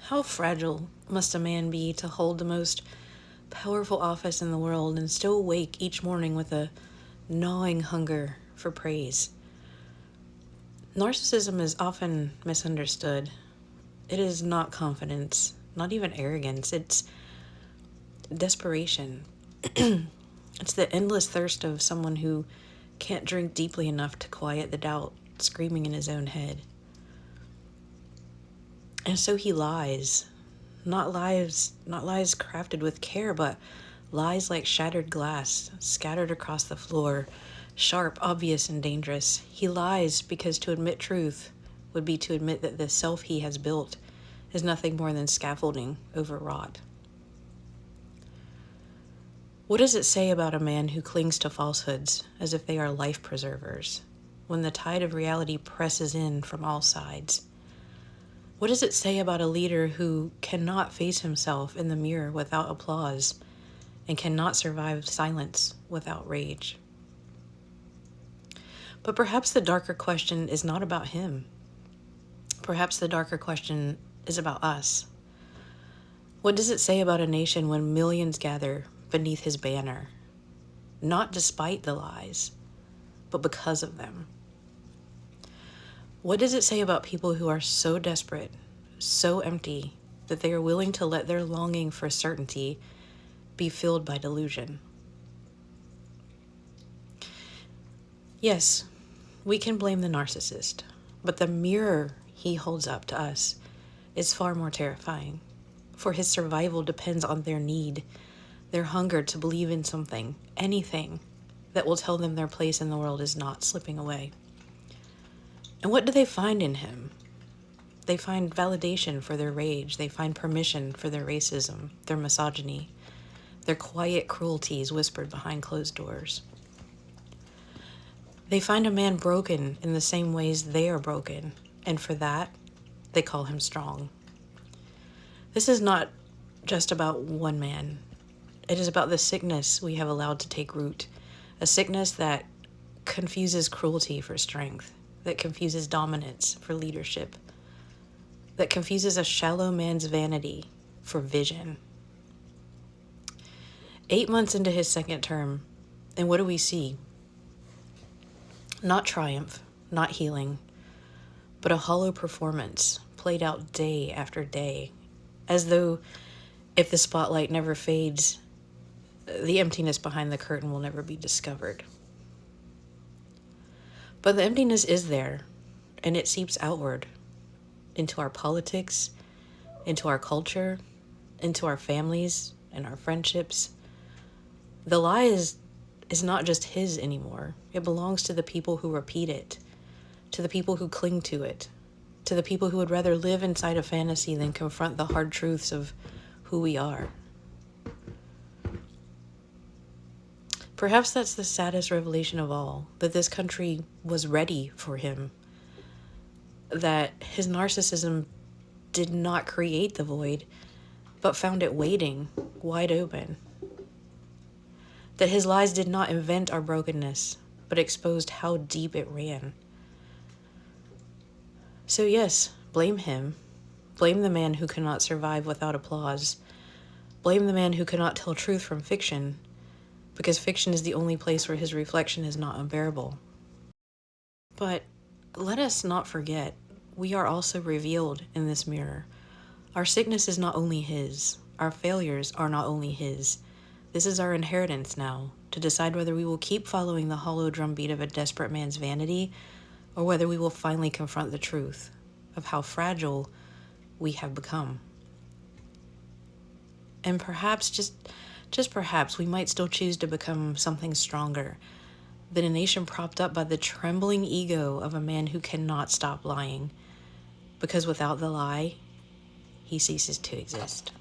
How fragile must a man be to hold the most powerful office in the world and still wake each morning with a gnawing hunger for praise? Narcissism is often misunderstood. It is not confidence, not even arrogance. It's desperation. It's the endless thirst of someone who can't drink deeply enough to quiet the doubt screaming in his own head. And so he lies. Not lies crafted with care, but lies like shattered glass scattered across the floor, sharp, obvious, and dangerous. He lies because to admit truth would be to admit that the self he has built is nothing more than scaffolding overwrought. What does it say about a man who clings to falsehoods as if they are life preservers when the tide of reality presses in from all sides? What does it say about a leader who cannot face himself in the mirror without applause and cannot survive silence without rage? But perhaps the darker question is not about him. Perhaps the darker question is about us. What does it say about a nation when millions gather beneath his banner, not despite the lies, but because of them? What does it say about people who are so desperate, so empty, that they are willing to let their longing for certainty be filled by delusion? Yes, we can blame the narcissist, but the mirror he holds up to us is far more terrifying, for his survival depends on their need, their hunger to believe in something, anything, that will tell them their place in the world is not slipping away. And what do they find in him? They find validation for their rage. They find permission for their racism, their misogyny, their quiet cruelties whispered behind closed doors. They find a man broken in the same ways they are broken, and for that, they call him strong. This is not just about one man. It is about the sickness we have allowed to take root, a sickness that confuses cruelty for strength, that confuses dominance for leadership, that confuses a shallow man's vanity for vision. 8 months into his second term, and what do we see? Not triumph, not healing, but a hollow performance played out day after day, as though if the spotlight never fades, the emptiness behind the curtain will never be discovered. But the emptiness is there, and it seeps outward into our politics, into our culture, into our families and our friendships. The lie is not just his anymore. It belongs to the people who repeat it, to the people who cling to it, to the people who would rather live inside a fantasy than confront the hard truths of who we are. Perhaps that's the saddest revelation of all, that this country was ready for him, that his narcissism did not create the void, but found it waiting, wide open. That his lies did not invent our brokenness, but exposed how deep it ran. So yes, blame him. Blame the man who cannot survive without applause. Blame the man who cannot tell truth from fiction, because fiction is the only place where his reflection is not unbearable. But let us not forget, we are also revealed in this mirror. Our sickness is not only his. Our failures are not only his. This is our inheritance now, to decide whether we will keep following the hollow drumbeat of a desperate man's vanity, or whether we will finally confront the truth of how fragile we have become. And perhaps, just perhaps, we might still choose to become something stronger than a nation propped up by the trembling ego of a man who cannot stop lying, because without the lie, he ceases to exist.